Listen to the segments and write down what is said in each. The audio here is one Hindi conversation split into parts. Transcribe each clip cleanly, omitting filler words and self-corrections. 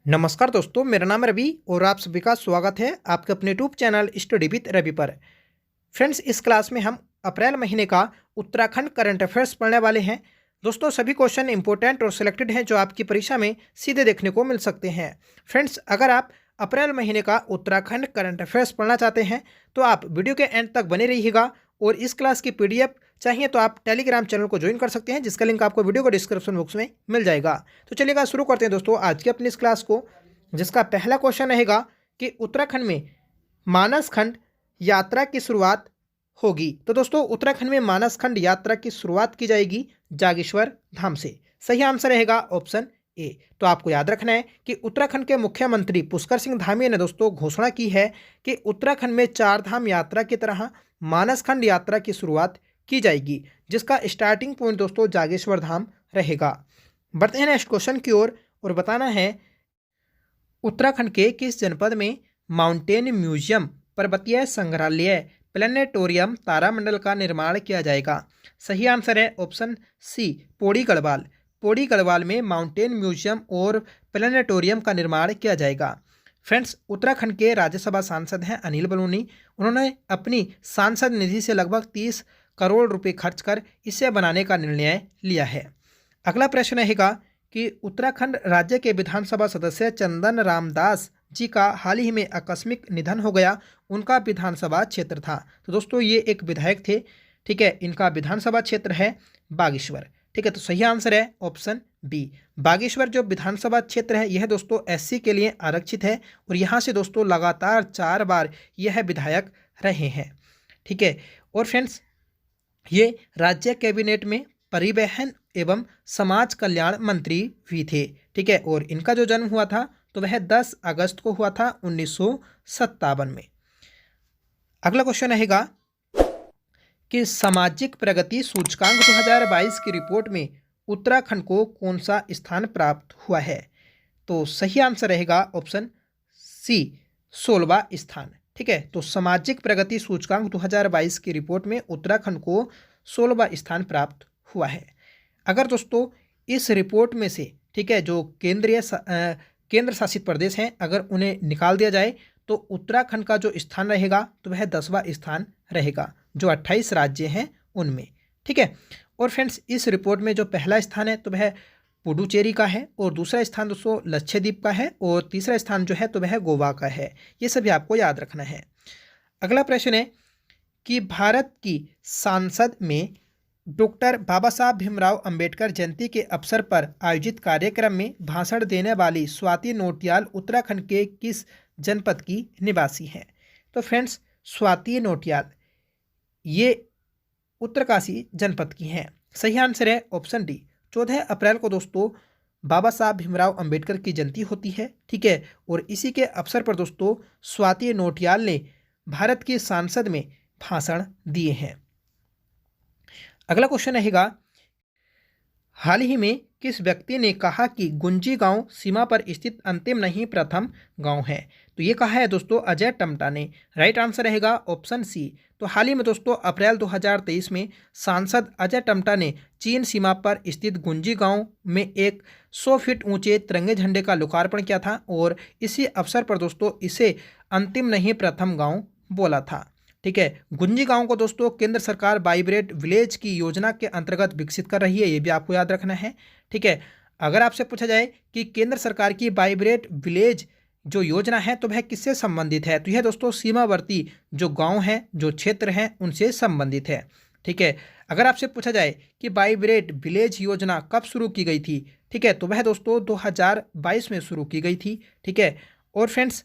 नमस्कार दोस्तों, मेरा नाम रवि और आप सभी का स्वागत है आपके अपने YouTube channel study with Ravi पर। फ्रेंड्स, इस क्लास में हम अप्रैल महीने का उत्तराखंड करंट अफेयर्स पढ़ने वाले हैं। दोस्तों, सभी क्वेश्चन इंपॉर्टेंट और सिलेक्टेड हैं जो आपकी परीक्षा में सीधे देखने को मिल सकते हैं। फ्रेंड्स, अगर आप अप्रैल महीने का उत्तराखंड करंट अफेयर्स पढ़ना चाहते हैं तो आप वीडियो के एंड तक बने रहिएगा और इस क्लास की पीडीएफ चाहिए तो आप टेलीग्राम चैनल को ज्वाइन कर सकते हैं, जिसका लिंक आपको वीडियो को डिस्क्रिप्शन बॉक्स में मिल जाएगा। तो चलिएगा शुरू करते हैं दोस्तों आज की अपनी इस क्लास को, जिसका पहला क्वेश्चन रहेगा कि उत्तराखंड में मानस खंड यात्रा की शुरुआत होगी। तो दोस्तों, उत्तराखंड में मानस खंड यात्रा की शुरुआत की जाएगी जागेश्वर धाम से। सही आंसर रहेगा ऑप्शन ए। तो आपको याद रखना है कि उत्तराखंड के मुख्यमंत्री पुष्कर सिंह धामी ने दोस्तों घोषणा की है कि उत्तराखंड में चार धाम यात्रा की तरह मानस खंड यात्रा की शुरुआत की जाएगी, जिसका स्टार्टिंग पॉइंट दोस्तों जागेश्वर धाम रहेगा। बढ़ते हैं नेक्स्ट क्वेश्चन की ओर और बताना है उत्तराखंड के किस जनपद में माउंटेन म्यूजियम, पर्वतीय संग्रहालय, प्लेनेटोरियम, तारामंडल का निर्माण किया जाएगा। सही आंसर है ऑप्शन सी, पौड़ी गढ़वाल। पौड़ी गढ़वाल में माउंटेन म्यूजियम और प्लेनेटोरियम का निर्माण किया जाएगा। फ्रेंड्स, उत्तराखंड के राज्यसभा सांसद हैं अनिल बलूनी। उन्होंने अपनी सांसद निधि से लगभग 30 करोड़ रुपए खर्च कर इसे बनाने का निर्णय लिया है। अगला प्रश्न रहेगा कि उत्तराखंड राज्य के विधानसभा सदस्य चंदन रामदास जी का हाल ही में आकस्मिक निधन हो गया। उनका विधानसभा क्षेत्र था। तो दोस्तों, ये एक विधायक थे। ठीक है, इनका विधानसभा क्षेत्र है बागेश्वर। ठीक है, तो सही आंसर है ऑप्शन बी। बागेश्वर जो विधानसभा क्षेत्र है यह दोस्तों एससी के लिए आरक्षित है और यहाँ से दोस्तों लगातार 4 बार यह विधायक रहे हैं। ठीक है, और फ्रेंड्स, ये राज्य कैबिनेट में परिवहन एवं समाज कल्याण मंत्री भी थे। ठीक है, और इनका जो जन्म हुआ था तो वह 10 अगस्त को हुआ था 1957 में। अगला क्वेश्चन रहेगा कि सामाजिक प्रगति सूचकांक 2022 की रिपोर्ट में उत्तराखंड को कौन सा स्थान प्राप्त हुआ है। तो सही आंसर रहेगा ऑप्शन सी, 16वां स्थान। ठीक है, तो सामाजिक प्रगति सूचकांक 2022 की रिपोर्ट में उत्तराखंड को 16वां स्थान प्राप्त हुआ है। अगर दोस्तों इस रिपोर्ट में से ठीक है जो केंद्र शासित प्रदेश हैं अगर उन्हें निकाल दिया जाए तो उत्तराखंड का जो स्थान रहेगा तो वह 10वां स्थान रहेगा, जो 28 राज्य हैं उनमें। ठीक है, और फ्रेंड्स, इस रिपोर्ट में जो पहला स्थान है तो वह पुडुचेरी का है और दूसरा स्थान दोस्तों लक्षद्वीप का है और तीसरा स्थान जो है तो वह गोवा का है। ये सभी आपको याद रखना है। अगला प्रश्न है कि भारत की संसद में डॉक्टर बाबा साहब भीमराव अंबेडकर जयंती के अवसर पर आयोजित कार्यक्रम में भाषण देने वाली स्वाति नौटियाल उत्तराखंड के किस जनपद की निवासी हैं। तो फ्रेंड्स, स्वाति नौटियाल ये उत्तरकाशी जनपद की हैं। सही आंसर है ऑप्शन डी। 14 अप्रैल को दोस्तों बाबा साहब भीमराव अंबेडकर की जयंती होती है। ठीक है, और इसी के अवसर पर दोस्तों स्वाति नौटियाल ने भारत की संसद में भाषण दिए हैं। अगला क्वेश्चन रहेगा, हाल ही में किस व्यक्ति ने कहा कि गुंजी गांव सीमा पर स्थित अंतिम नहीं प्रथम गांव है। तो ये कहा है दोस्तों अजय टम्टा ने। राइट आंसर रहेगा ऑप्शन सी। तो हाल ही में दोस्तों अप्रैल 2023 में सांसद अजय टम्टा ने चीन सीमा पर स्थित गुंजी गांव में एक 100 फीट ऊंचे तिरंगे झंडे का लोकार्पण किया था और इसी अवसर पर दोस्तों इसे अंतिम नहीं प्रथम गाँव बोला था। ठीक है, गुंजी गांव को दोस्तों केंद्र सरकार वाइब्रेट विलेज की योजना के अंतर्गत विकसित कर रही है, ये भी आपको याद रखना है। ठीक है, अगर आपसे पूछा जाए कि केंद्र सरकार की वाइब्रेट विलेज जो योजना है तो वह किससे संबंधित है, तो यह दोस्तों सीमावर्ती जो गांव हैं, जो क्षेत्र हैं, उनसे संबंधित है। ठीक है, अगर आपसे पूछा जाए कि वाइब्रेट विलेज योजना कब शुरू की गई थी, ठीक है, तो वह दोस्तों 2022 में शुरू की गई थी। ठीक है, और फ्रेंड्स,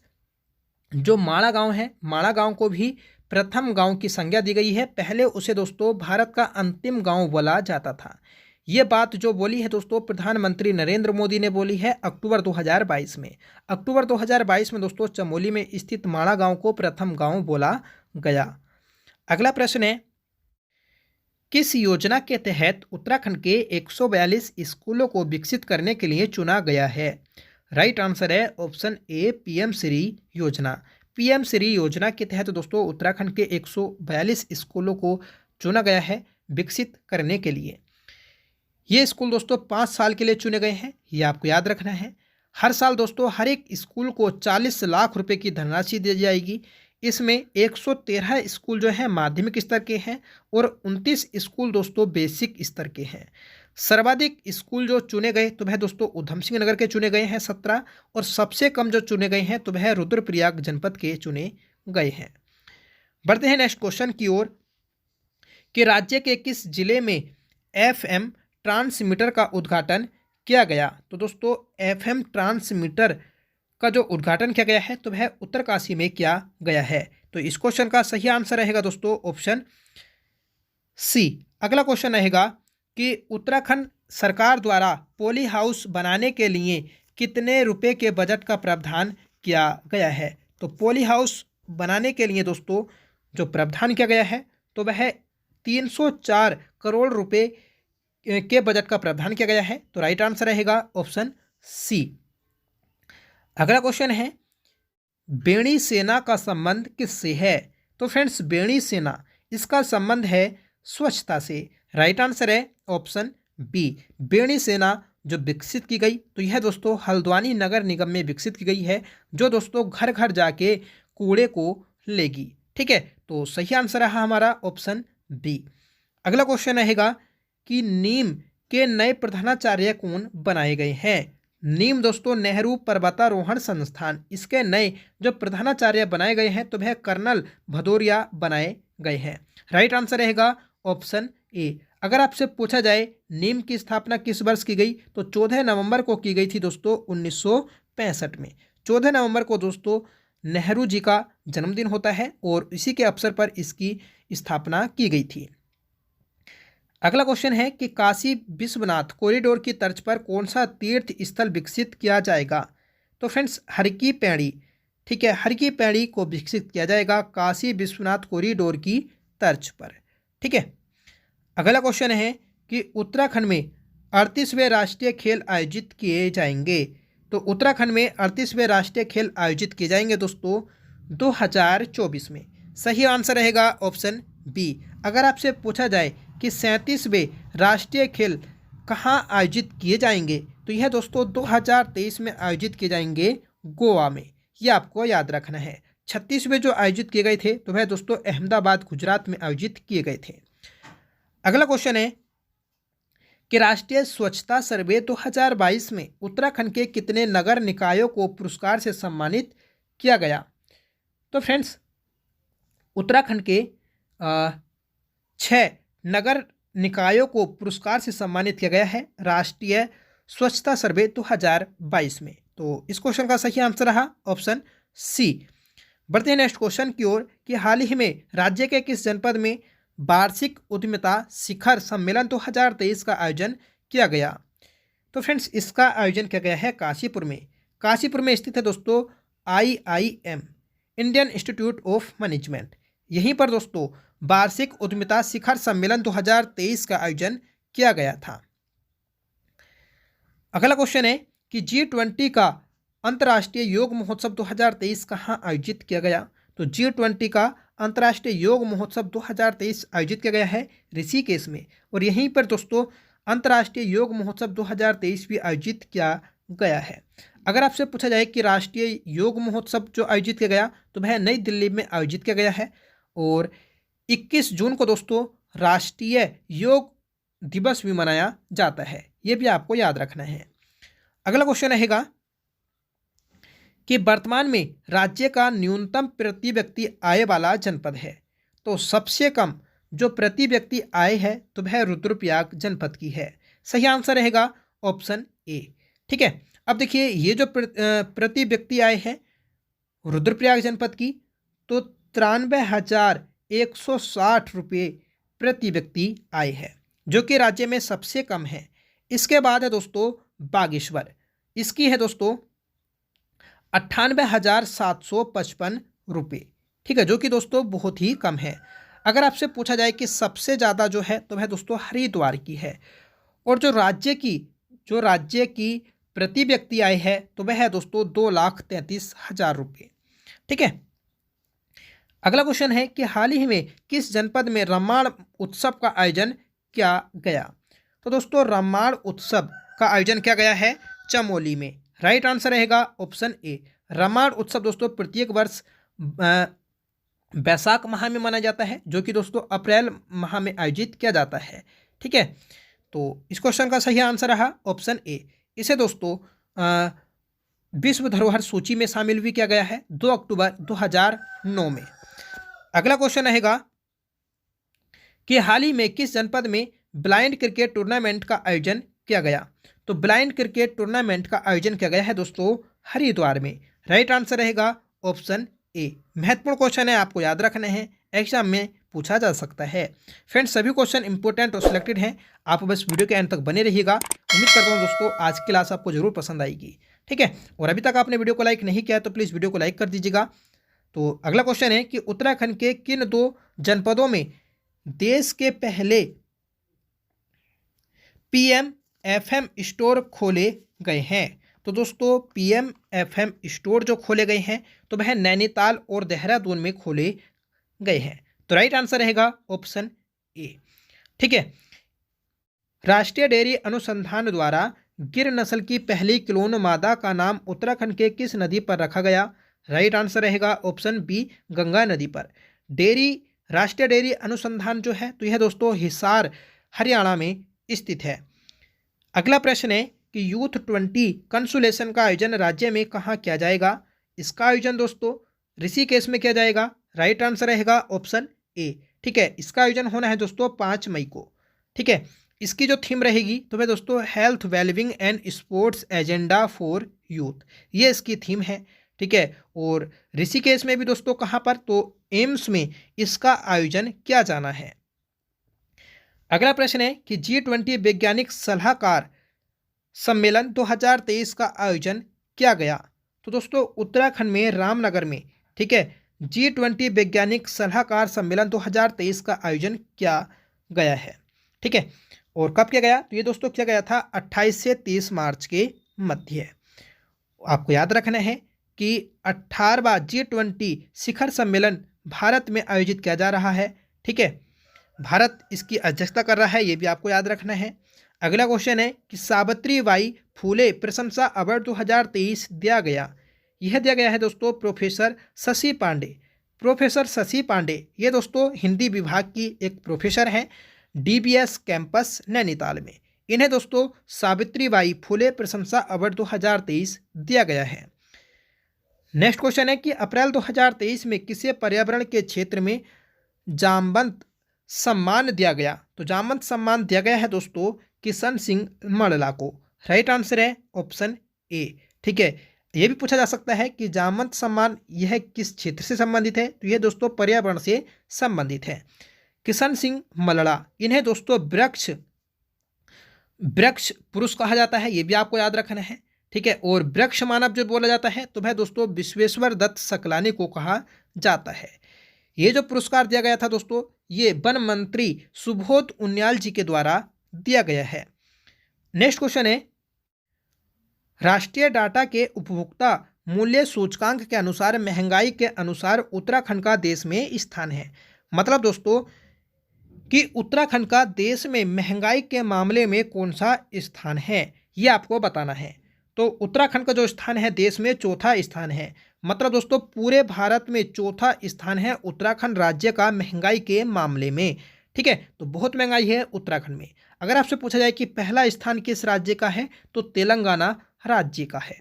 जो माड़ा गांव है, माड़ा गांव को भी प्रथम गांव की संज्ञा दी गई है। पहले उसे दोस्तों भारत का अंतिम गांव बोला जाता था। ये बात जो बोली है दोस्तों प्रधानमंत्री नरेंद्र मोदी ने बोली है अक्टूबर 2022 में। अक्टूबर 2022 में दोस्तों चमोली में स्थित माड़ा गांव को प्रथम गांव बोला गया। अगला प्रश्न है, किस योजना के तहत उत्तराखंड के 142 स्कूलों को विकसित करने के लिए चुना गया है। राइट आंसर है ऑप्शन ए, पीएम श्री योजना। पीएम श्री योजना के तहत दोस्तों उत्तराखंड के 142 स्कूलों को चुना गया है विकसित करने के लिए। ये स्कूल दोस्तों 5 साल के लिए चुने गए हैं, ये आपको याद रखना है। हर साल दोस्तों हर एक स्कूल को 40 लाख रुपए की धनराशि दी जाएगी। इसमें 113 स्कूल जो है माध्यमिक स्तर के हैं और 29 स्कूल दोस्तों बेसिक स्तर के हैं। सर्वाधिक स्कूल जो चुने गए तो वह दोस्तों उधम सिंह नगर के चुने गए हैं 17, और सबसे कम जो चुने गए हैं तो वह रुद्रप्रयाग जनपद के चुने गए हैं। बढ़ते हैं नेक्स्ट क्वेश्चन की ओर कि राज्य के किस जिले में FM ट्रांसमीटर का उद्घाटन किया गया। तो दोस्तों FM ट्रांसमीटर का जो उद्घाटन किया गया है तो वह उत्तरकाशी में किया गया है। तो इस क्वेश्चन का सही आंसर रहेगा दोस्तों ऑप्शन सी। अगला क्वेश्चन रहेगा कि उत्तराखंड सरकार द्वारा पॉली हाउस बनाने के लिए कितने रुपए के बजट का प्रावधान किया गया है। तो पॉली हाउस बनाने के लिए दोस्तों जो प्रावधान किया गया है तो वह 304 करोड़ रुपए के बजट का प्रावधान किया गया है। तो राइट आंसर रहेगा ऑप्शन सी। अगला क्वेश्चन है बेणी सेना का संबंध किससे है। तो फ्रेंड्स बेणी सेना इसका संबंध है स्वच्छता से। राइट आंसर है ऑप्शन बी। बेणी सेना जो विकसित की गई तो यह दोस्तों हल्द्वानी नगर निगम में विकसित की गई है, जो दोस्तों घर घर जाके कूड़े को लेगी। ठीक है, तो सही आंसर रहा हमारा ऑप्शन बी। अगला क्वेश्चन रहेगा कि नीम के नए प्रधानाचार्य कौन बनाए गए हैं। नीम दोस्तों नेहरू पर्वतारोहण संस्थान, इसके नए जो प्रधानाचार्य बनाए गए हैं तो वह कर्नल भदौरिया बनाए गए हैं। राइट आंसर रहेगा ऑप्शन ए। अगर आपसे पूछा जाए नीम की स्थापना किस वर्ष की गई तो 14 नवंबर को की गई थी दोस्तों 1965 में। 14 नवंबर को दोस्तों नेहरू जी का जन्मदिन होता है और इसी के अवसर पर इसकी स्थापना की गई थी। अगला क्वेश्चन है कि काशी विश्वनाथ कॉरिडोर की तर्ज पर कौन सा तीर्थ स्थल विकसित किया जाएगा। तो फ्रेंड्स हर की पैड़ी, ठीक है, हर की पैड़ी को विकसित किया जाएगा काशी विश्वनाथ कॉरिडोर की तर्ज पर। ठीक है, अगला क्वेश्चन है कि उत्तराखंड में 38वें राष्ट्रीय खेल आयोजित किए जाएंगे। तो उत्तराखंड में 38वें राष्ट्रीय खेल आयोजित किए जाएंगे दोस्तों 2024 में। सही आंसर रहेगा ऑप्शन बी। अगर आपसे पूछा जाए कि 37वें राष्ट्रीय खेल कहाँ आयोजित किए जाएंगे तो यह दोस्तों 2023 में आयोजित किए जाएंगे गोवा में। यह आपको याद रखना है। 36वें जो आयोजित किए गए थे तो वह दोस्तों अहमदाबाद गुजरात में आयोजित किए गए थे। अगला क्वेश्चन है कि राष्ट्रीय स्वच्छता सर्वे 2022 में उत्तराखंड के कितने नगर निकायों को पुरस्कार से सम्मानित किया गया। तो फ्रेंड्स उत्तराखंड के 6 नगर निकायों को पुरस्कार से सम्मानित किया गया है राष्ट्रीय स्वच्छता सर्वे 2022 में। तो इस क्वेश्चन का सही आंसर रहा ऑप्शन सी। बढ़ते हैं नेक्स्ट क्वेश्चन की ओर कि हाल ही में राज्य के किस जनपद में वार्षिक उद्यमिता शिखर सम्मेलन 2023 का आयोजन किया गया। तो फ्रेंड्स इसका आयोजन किया गया है काशीपुर में। काशीपुर में स्थित है दोस्तों IIM Indian institute of management. यहीं पर दोस्तों वार्षिक उद्यमिता शिखर सम्मेलन 2023 का आयोजन किया गया था। अगला क्वेश्चन है कि G20 का अंतर्राष्ट्रीय योग महोत्सव 2023 कहाँ आयोजित किया गया। तो G20 का अंतर्राष्ट्रीय योग महोत्सव 2023 आयोजित किया गया है ऋषिकेश में, और यहीं पर दोस्तों अंतर्राष्ट्रीय योग महोत्सव 2023 भी आयोजित किया गया है। अगर आपसे पूछा जाए कि राष्ट्रीय योग महोत्सव जो आयोजित किया गया तो वह नई दिल्ली में आयोजित किया गया है, और 21 जून को दोस्तों राष्ट्रीय योग दिवस भी मनाया जाता है। ये भी आपको याद रखना है। अगला क्वेश्चन रहेगा कि वर्तमान में राज्य का न्यूनतम प्रति व्यक्ति आय वाला जनपद है। तो सबसे कम जो प्रति व्यक्ति आय है तो वह रुद्रप्रयाग जनपद की है। सही आंसर रहेगा ऑप्शन ए। ठीक है, अब देखिए ये जो प्रति व्यक्ति आय है रुद्रप्रयाग जनपद की तो 93,160 रुपये प्रति व्यक्ति आय है, जो कि राज्य में सबसे कम है। इसके बाद है दोस्तों बागेश्वर, इसकी है दोस्तों 98,755 रुपये। ठीक है, जो कि दोस्तों बहुत ही कम है। अगर आपसे पूछा जाए कि सबसे ज़्यादा जो है तो वह दोस्तों हरिद्वार की है, और जो राज्य की प्रति व्यक्ति आय है तो वह है दोस्तों 2,33,000 रुपये। ठीक है, अगला क्वेश्चन है कि हाल ही में किस जनपद में रामायण उत्सव का आयोजन किया गया। तो दोस्तों रामायण उत्सव का आयोजन किया गया है चमोली में। राइट आंसर रहेगा ऑप्शन ए। रामायण उत्सव दोस्तों प्रत्येक वर्ष बैसाख माह में मनाया जाता है, जो कि दोस्तों अप्रैल माह में आयोजित किया जाता है। ठीक है, तो इस क्वेश्चन का सही आंसर रहा ऑप्शन ए। इसे दोस्तों विश्व धरोहर सूची में शामिल भी किया गया है 2 अक्टूबर 2009 में। अगला क्वेश्चन रहेगा कि हाल ही में किस जनपद में ब्लाइंड क्रिकेट टूर्नामेंट का आयोजन किया गया। तो ब्लाइंड क्रिकेट टूर्नामेंट का आयोजन किया गया है दोस्तों हरिद्वार में। राइट आंसर रहेगा ऑप्शन ए। महत्वपूर्ण क्वेश्चन है, आपको याद रखना है, एग्जाम में पूछा जा सकता है। फ्रेंड्स, सभी क्वेश्चन इंपॉर्टेंट और सिलेक्टेड हैं, आप बस वीडियो के अंत तक बने रहिएगा। उम्मीद करता हूं दोस्तों आज की क्लास आपको जरूर पसंद आएगी। ठीक है, और अभी तक आपने वीडियो को लाइक नहीं किया तो प्लीज़ वीडियो को लाइक कर दीजिएगा। तो अगला क्वेश्चन है कि उत्तराखंड के किन 2 जनपदों में देश के पहले PM-FM स्टोर खोले गए हैं। तो दोस्तों PM-FM स्टोर जो खोले गए हैं तो वह नैनीताल और देहरादून में खोले गए हैं। तो राइट आंसर रहेगा ऑप्शन ए। ठीक है, राष्ट्रीय डेयरी अनुसंधान द्वारा गिर नस्ल की पहली क्लोन मादा का नाम उत्तराखंड के किस नदी पर रखा गया। राइट आंसर रहेगा ऑप्शन बी, गंगा नदी पर। राष्ट्रीय डेयरी अनुसंधान जो है तो यह दोस्तों हिसार हरियाणा में स्थित है। अगला प्रश्न है कि यूथ 20 कंसुलेशन का आयोजन राज्य में कहाँ किया जाएगा। इसका आयोजन दोस्तों ऋषिकेश में किया जाएगा। राइट आंसर रहेगा ऑप्शन ए। ठीक है, इसका आयोजन होना है दोस्तों 5 मई को। ठीक है, इसकी जो थीम रहेगी तो वह दोस्तों health wellbeing and sports agenda for youth, ये इसकी थीम है। ठीक है, और ऋषिकेश में भी दोस्तों कहाँ पर, तो एम्स में इसका आयोजन किया जाना है। अगला प्रश्न है कि G20 वैज्ञानिक सलाहकार सम्मेलन 2023 का आयोजन किया गया। तो दोस्तों उत्तराखंड में रामनगर में, ठीक है, G20 वैज्ञानिक सलाहकार सम्मेलन 2023 का आयोजन किया गया है। ठीक है, और कब किया गया, तो ये दोस्तों किया गया था 28 से 30 मार्च के मध्य। आपको याद रखना है कि 18वां G20 शिखर सम्मेलन भारत में आयोजित किया जा रहा है। ठीक है, भारत इसकी अध्यक्षता कर रहा है, ये भी आपको याद रखना है। अगला क्वेश्चन है कि सावित्री बाई फूले प्रशंसा अवार्ड 2023 दिया गया। यह दिया गया है दोस्तों प्रोफेसर शशि पांडे। प्रोफेसर शशि पांडे ये दोस्तों हिंदी विभाग की एक प्रोफेसर हैं DBS कैंपस नैनीताल में। इन्हें दोस्तों सावित्री बाई फूले प्रशंसा अवार्ड 2023 दिया गया है। नेक्स्ट क्वेश्चन है कि अप्रैल 2023 में किसे पर्यावरण के क्षेत्र में जामवंत सम्मान दिया गया। तो जामवंत सम्मान दिया गया है दोस्तों किशन सिंह मल्ला को। राइट आंसर है ऑप्शन ए। ठीक है, यह भी पूछा जा सकता है कि जामवंत सम्मान यह किस क्षेत्र से संबंधित है, तो यह दोस्तों पर्यावरण से संबंधित है। किशन सिंह मल्ला इन्हें दोस्तों वृक्ष पुरुष कहा जाता है, ये भी आपको याद रखना है। ठीक है, और वृक्ष मानव जो बोला जाता है तो वह दोस्तों विश्वेश्वर दत्त सकलानी को कहा जाता है। ये जो पुरस्कार दिया गया था दोस्तों ये वन मंत्री सुबोध उनियाल जी के द्वारा दिया गया है। नेक्स्ट क्वेश्चन है राष्ट्रीय डाटा के उपभोक्ता मूल्य सूचकांक के अनुसार महंगाई के अनुसार उत्तराखंड का देश में स्थान है। मतलब दोस्तों कि उत्तराखंड का देश में महंगाई के मामले में कौन सा स्थान है, ये आपको बताना है। तो उत्तराखंड का जो स्थान है देश में 4था स्थान है। मतलब दोस्तों पूरे भारत में 4था स्थान है उत्तराखंड राज्य का महंगाई के मामले में। ठीक है, तो बहुत महंगाई है उत्तराखंड में। अगर आपसे पूछा जाए कि पहला स्थान किस राज्य का है तो तेलंगाना राज्य का है।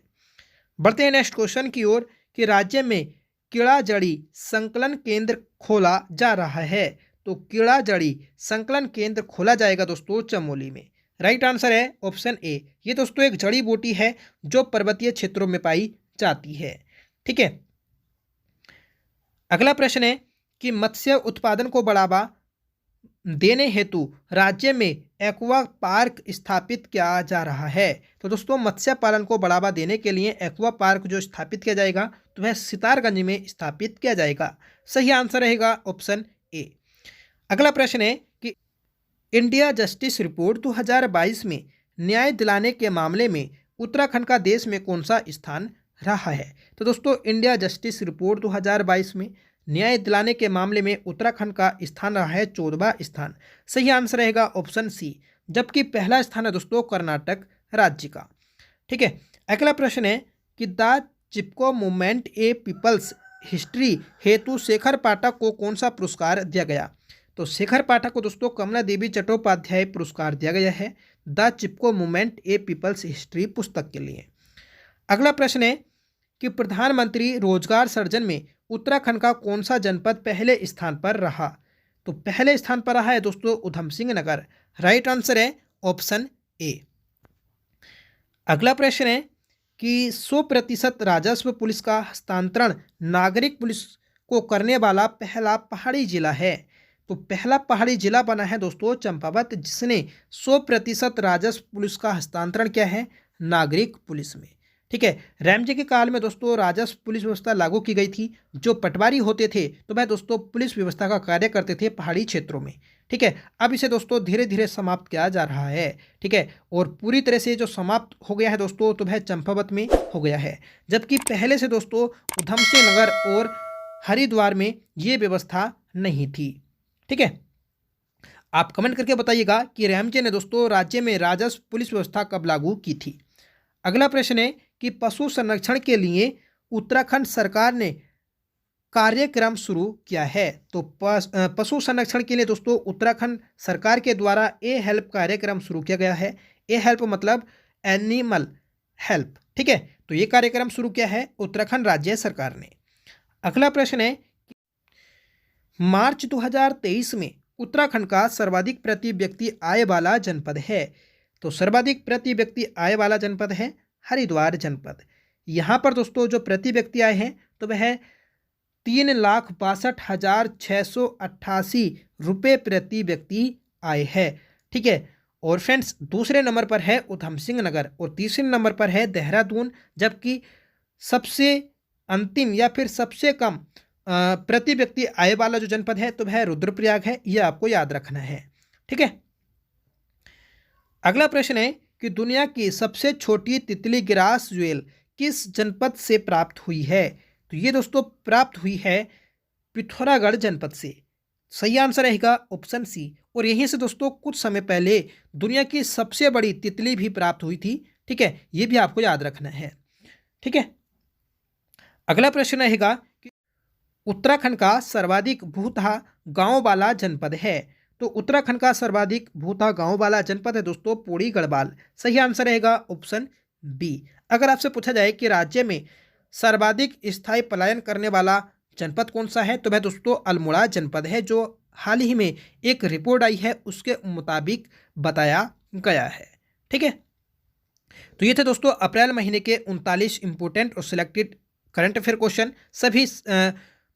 बढ़ते हैं नेक्स्ट क्वेश्चन की ओर कि राज्य में कीड़ा जड़ी संकलन केंद्र खोला जा रहा है। तो कीड़ा जड़ी संकलन केंद्र खोला जाएगा दोस्तों चमोली में। राइट आंसर है ऑप्शन ए। ये दोस्तों एक जड़ी बूटी है जो पर्वतीय क्षेत्रों में पाई जाती है। ठीक है, अगला प्रश्न है कि मत्स्य उत्पादन को बढ़ावा देने हेतु राज्य में एक्वा पार्क स्थापित किया जा रहा है। तो दोस्तों मत्स्य पालन को बढ़ावा देने के लिए एक्वा पार्क जो स्थापित किया जाएगा तो वह सितारगंज में स्थापित किया जाएगा। सही आंसर रहेगा ऑप्शन ए। अगला प्रश्न है कि इंडिया जस्टिस रिपोर्ट 2022 में न्याय दिलाने के मामले में उत्तराखंड का देश में कौन सा स्थान रहा है। तो दोस्तों इंडिया जस्टिस रिपोर्ट 2022 में न्याय दिलाने के मामले में उत्तराखंड का स्थान रहा है 14वां स्थान। सही आंसर रहेगा ऑप्शन सी, जबकि पहला स्थान है दोस्तों कर्नाटक राज्य का। ठीक है, अगला प्रश्न है कि the Chipko movement a people's history हेतु शेखर पाठक को कौन सा पुरस्कार दिया गया? तो शेखर पाठक को दोस्तों कमला देवी चट्टोपाध्याय पुरस्कार दिया गया है the Chipko movement a people's history पुस्तक के लिए। अगला प्रश्न है कि प्रधानमंत्री रोजगार सृजन में उत्तराखंड का कौन सा जनपद पहले स्थान पर रहा? तो पहले स्थान पर रहा है दोस्तों उधम सिंह नगर। राइट आंसर है ऑप्शन ए। अगला प्रश्न है कि 100% राजस्व पुलिस का हस्तांतरण नागरिक पुलिस को करने वाला पहला पहाड़ी जिला है। तो पहला पहाड़ी जिला बना है दोस्तों चंपावत, जिसने 100% राजस्व पुलिस का हस्तांतरण किया है नागरिक पुलिस में। ठीक है, रैमजे के काल में दोस्तों राजस्व पुलिस व्यवस्था लागू की गई थी। जो पटवारी होते थे तो वह दोस्तों पुलिस व्यवस्था का कार्य करते थे पहाड़ी क्षेत्रों में। ठीक है, अब इसे दोस्तों धीरे धीरे समाप्त किया जा रहा है। ठीक है, और पूरी तरह से जो समाप्त हो गया है दोस्तों तो वह चंपावत में हो गया है, जबकि पहले से दोस्तों उधम सिंह नगर और हरिद्वार में ये व्यवस्था नहीं थी। ठीक है, आप कमेंट करके बताइएगा कि रैमजे ने दोस्तों राज्य में राजस्व पुलिस व्यवस्था कब लागू की थी। अगला प्रश्न है कि पशु संरक्षण के लिए उत्तराखंड सरकार ने कार्यक्रम शुरू किया है। तो पशु संरक्षण के लिए दोस्तों उत्तराखंड सरकार के द्वारा ए हेल्प कार्यक्रम शुरू किया गया है। ए हेल्प मतलब एनिमल हेल्प। ठीक है, तो ये कार्यक्रम शुरू किया है उत्तराखंड राज्य सरकार ने। अगला प्रश्न है मार्च 2023 में उत्तराखंड का सर्वाधिक प्रति व्यक्ति आय वाला जनपद है। तो सर्वाधिक प्रति व्यक्ति आय वाला जनपद है हरिद्वार जनपद। यहाँ पर दोस्तों जो प्रति व्यक्ति आए हैं तो वह 3,62,688 रुपये प्रति व्यक्ति आए है। ठीक है, और फ्रेंड्स दूसरे नंबर पर है उधम सिंह नगर और तीसरे नंबर पर है देहरादून, जबकि सबसे अंतिम या फिर सबसे कम प्रति व्यक्ति आय वाला जो जनपद है तो वह रुद्रप्रयाग है। यह आपको याद रखना है। ठीक है, अगला प्रश्न है कि दुनिया की सबसे छोटी तितली ग्रास ज्वेल किस जनपद से प्राप्त हुई है? तो ये दोस्तों प्राप्त हुई है पिथौरागढ़ जनपद से। सही आंसर रहेगा ऑप्शन सी। और यहीं से दोस्तों कुछ समय पहले दुनिया की सबसे बड़ी तितली भी प्राप्त हुई थी। ठीक है, ये भी आपको याद रखना है। ठीक है, अगला प्रश्न रहेगा कि उत्तराखंड का सर्वाधिक भूतहा गांव वाला जनपद है। तो उत्तराखंड का सर्वाधिक भूतहा गांव वाला जनपद है दोस्तों पौड़ी गढ़वाल। सही आंसर रहेगा ऑप्शन बी। अगर आपसे पूछा जाए कि राज्य में सर्वाधिक स्थायी पलायन करने वाला जनपद कौन सा है तो वह दोस्तों अल्मोड़ा जनपद है, जो हाल ही में एक रिपोर्ट आई है उसके मुताबिक बताया गया है। ठीक है, तो ये थे दोस्तों अप्रैल महीने के 39 इंपोर्टेंट और सिलेक्टेड करंट अफेयर क्वेश्चन। सभी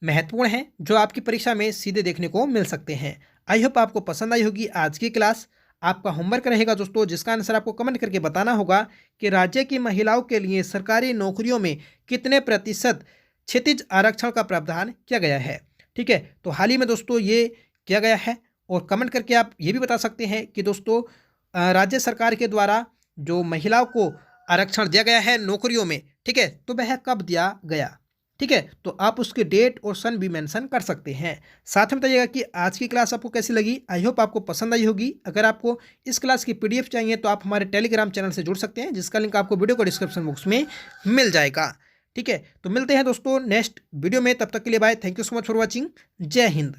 महत्वपूर्ण हैं जो आपकी परीक्षा में सीधे देखने को मिल सकते हैं। आई होप आपको पसंद आई होगी आज की क्लास। आपका होमवर्क रहेगा दोस्तों जिसका आंसर आपको कमेंट करके बताना होगा कि राज्य की महिलाओं के लिए सरकारी नौकरियों में कितने प्रतिशत क्षितिज आरक्षण का प्रावधान किया गया है। ठीक है, तो हाल ही में दोस्तों ये किया गया है। और कमेंट करके आप ये भी बता सकते हैं कि दोस्तों राज्य सरकार के द्वारा जो महिलाओं को आरक्षण दिया गया है नौकरियों में, ठीक है, तो वह कब दिया गया। ठीक है, तो आप उसके डेट और सन भी मेंशन कर सकते हैं। साथ में बताइएगा कि आज की क्लास आपको कैसी लगी। आई होप आपको पसंद आई होगी। अगर आपको इस क्लास की पीडीएफ चाहिए तो आप हमारे टेलीग्राम चैनल से जुड़ सकते हैं, जिसका लिंक आपको वीडियो को डिस्क्रिप्शन बॉक्स में मिल जाएगा। ठीक है, तो मिलते हैं दोस्तों नेक्स्ट वीडियो में। तब तक के लिए bye. Thank you so much for watching. जय हिंद।